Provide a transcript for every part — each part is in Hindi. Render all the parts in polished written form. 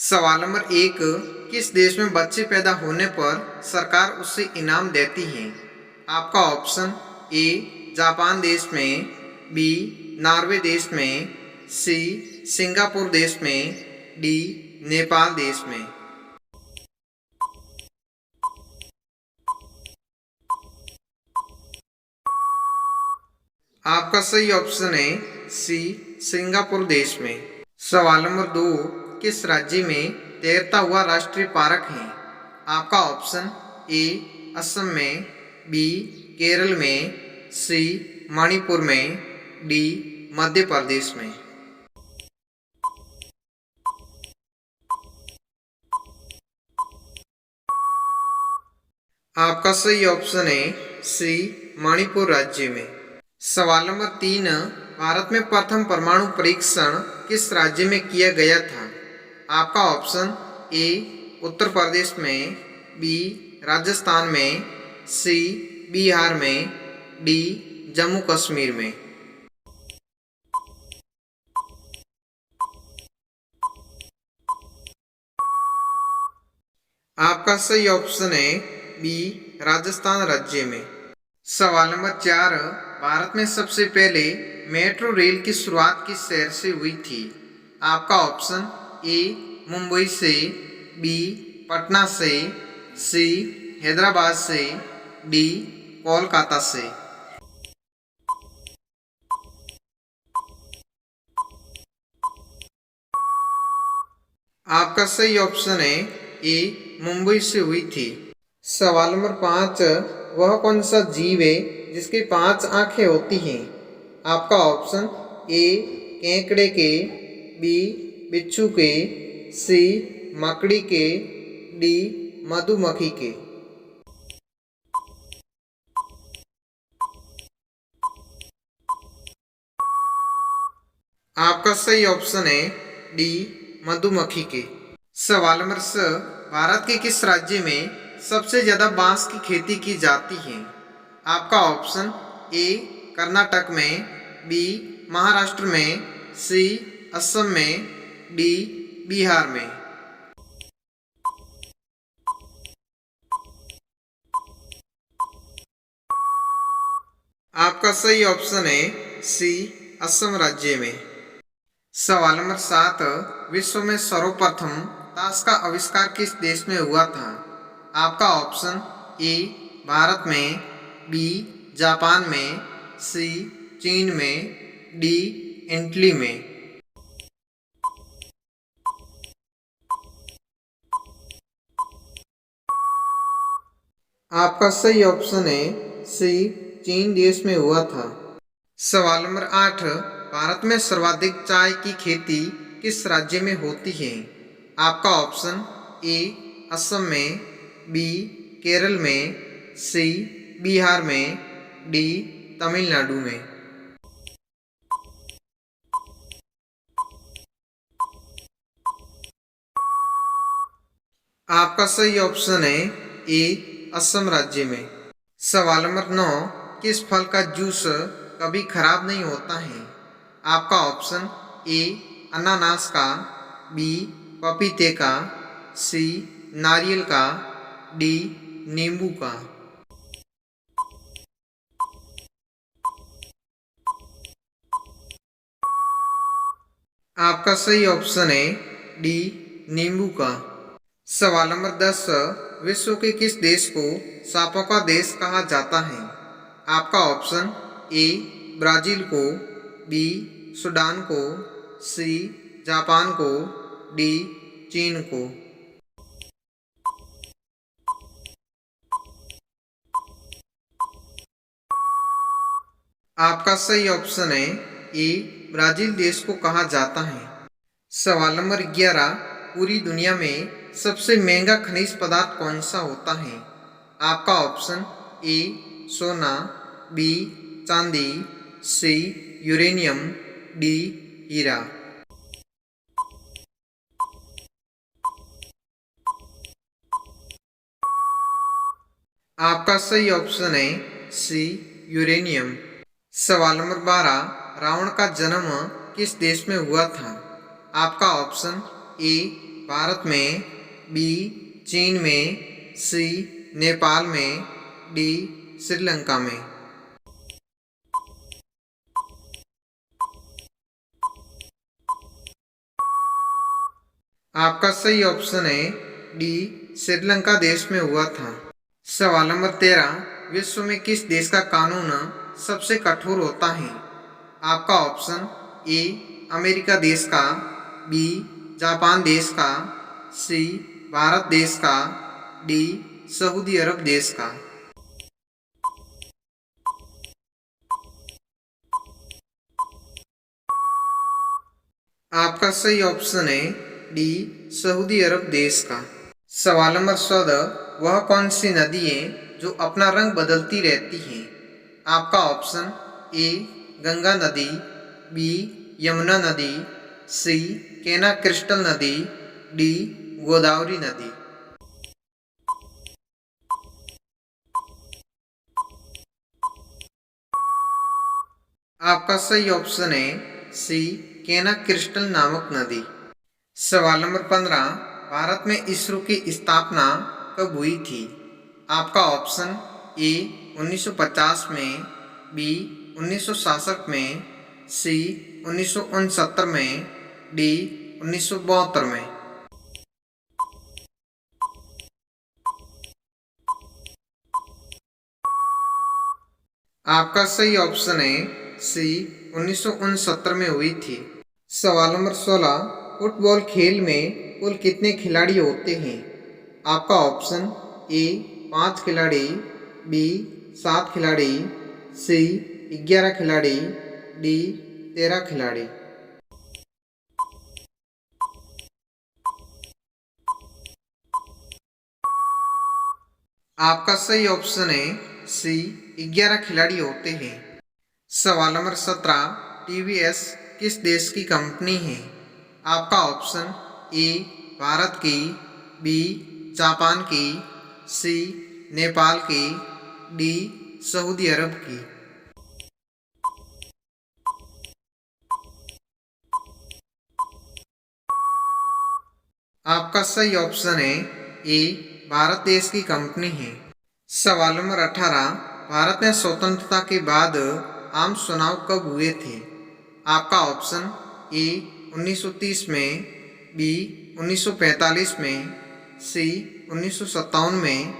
सवाल नंबर 1। किस देश में बच्चे पैदा होने पर सरकार उसे इनाम देती है? आपका ऑप्शन ए जापान देश में, बी नॉर्वे देश में, सी सिंगापुर देश में, डी नेपाल देश में। आपका सही ऑप्शन है सी सिंगापुर देश में। सवाल नंबर 2। किस राज्य में तैरता हुआ राष्ट्रीय पार्क है? आपका ऑप्शन ए असम में, बी केरल में, सी मणिपुर में, डी मध्य प्रदेश में। आपका सही ऑप्शन है सी मणिपुर राज्य में। सवाल नंबर 3। भारत में प्रथम परमाणु परीक्षण किस राज्य में किया गया था? आपका ऑप्शन ए उत्तर प्रदेश में, बी राजस्थान में, सी बिहार में, डी जम्मू कश्मीर में। आपका सही ऑप्शन है बी राजस्थान राज्य में। सवाल नंबर 4। भारत में सबसे पहले मेट्रो रेल की शुरुआत किस शहर से हुई थी? आपका ऑप्शन ए मुंबई से, बी पटना से, सी हैदराबाद से, डी कोलकाता से। आपका सही ऑप्शन है ए मुंबई से हुई थी। सवाल नंबर 5। वह कौन सा जीव है जिसकी 5 आंखें होती हैं? आपका ऑप्शन ए केकड़े के, बी बिच्छू के, सी मकड़ी के, डी मधुमक्खी के। आपका सही ऑप्शन है डी मधुमक्खी के। सवाल नंबर 6। भारत के किस राज्य में सबसे ज्यादा बांस की खेती की जाती है? आपका ऑप्शन ए कर्नाटक में, बी महाराष्ट्र में, सी असम में, डी बिहार में। आपका सही ऑप्शन है सी असम राज्य में। सवाल नंबर 7। विश्व में सर्वप्रथम ताश का आविष्कार किस देश में हुआ था? आपका ऑप्शन ए भारत में, बी जापान में, सी चीन में, डी इटली में। आपका सही ऑप्शन है सी चीन देश में हुआ था। सवाल नंबर 8। भारत में सर्वाधिक चाय की खेती किस राज्य में होती है? आपका ऑप्शन ए असम में, बी केरल में, सी बिहार में, डी तमिलनाडु में। आपका सही ऑप्शन है ए असम राज्य में। सवाल नंबर 9। किस फल का जूस कभी खराब नहीं होता है? आपका ऑप्शन ए अनानास का, बी पपीते का, सी नारियल का, डी नींबू का। आपका सही ऑप्शन है डी नींबू का। सवाल नंबर 10। विश्व के किस देश को सांपों का देश कहा जाता है? आपका ऑप्शन ए ब्राजील को, बी सूडान को, सी जापान को, डी चीन को। आपका सही ऑप्शन है ए ब्राजील देश को कहा जाता है। सवाल नंबर 11। पूरी दुनिया में सबसे महंगा खनिज पदार्थ कौन सा होता है? आपका ऑप्शन ए सोना, बी चांदी, सी यूरेनियम, डी हीरा। आपका सही ऑप्शन है सी यूरेनियम। सवाल नंबर 12। रावण का जन्म किस देश में हुआ था? आपका ऑप्शन ए भारत में, बी चीन में, सी नेपाल में, डी श्रीलंका में। आपका सही ऑप्शन है डी श्रीलंका देश में हुआ था। सवाल नंबर 13, विश्व में किस देश का कानून सबसे कठोर होता है? आपका ऑप्शन ए अमेरिका देश का, बी जापान देश का, सी भारत देश का, डी सऊदी अरब देश का। आपका सही ऑप्शन है डी सऊदी अरब देश का। सवाल नंबर 14, वह कौन सी नदी है जो अपना रंग बदलती रहती है? आपका ऑप्शन ए गंगा नदी, बी यमुना नदी, सी केना क्रिस्टल नदी, डी गोदावरी नदी। आपका सही ऑप्शन है सी केना क्रिस्टल नामक नदी। सवाल नंबर 15, भारत में इसरो की स्थापना कब हुई थी? आपका ऑप्शन ए 1950 में, बी 1966 में, सी 1969 में, डी 1972 में। आपका सही ऑप्शन है सी 1969 में हुई थी। सवाल नंबर 16, फुटबॉल खेल में कुल कितने खिलाड़ी होते हैं? आपका ऑप्शन ए 5 खिलाड़ी, बी 7 खिलाड़ी, सी 11 खिलाड़ी, डी 13 खिलाड़ी। आपका सही ऑप्शन है सी 11 खिलाड़ी होते हैं। सवाल नंबर 17, टीवीएस किस देश की कंपनी है? आपका ऑप्शन ए भारत की, बी जापान की, सी नेपाल की, डी सऊदी अरब की। आपका सही ऑप्शन है ए भारत देश की कंपनी है। सवाल नंबर 18, भारत में स्वतंत्रता के बाद आम चुनाव कब हुए थे? आपका ऑप्शन ए 1930 में, बी 1945 में, सी 1957 में,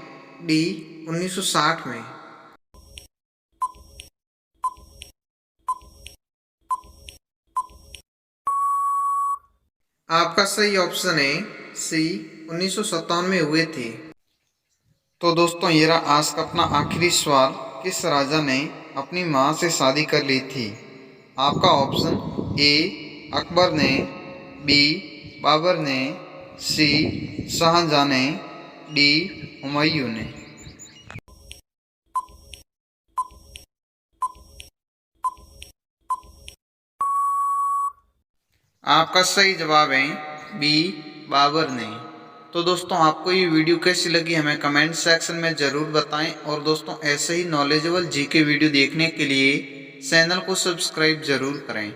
डी 1960 में। आपका सही ऑप्शन है सी 1957 में हुए थे। तो दोस्तों ये रहा आज का अपना आखिरी सवाल, किस राजा ने अपनी माँ से शादी कर ली थी? आपका ऑप्शन ए अकबर ने, बी बाबर ने, सी शाहजहां ने, डी हुमायूं ने। आपका सही जवाब है बी बाबर ने। तो दोस्तों आपको ये वीडियो कैसी लगी हमें कमेंट सेक्शन में ज़रूर बताएं, और दोस्तों ऐसे ही नॉलेजेबल जीके वीडियो देखने के लिए चैनल को सब्सक्राइब ज़रूर करें।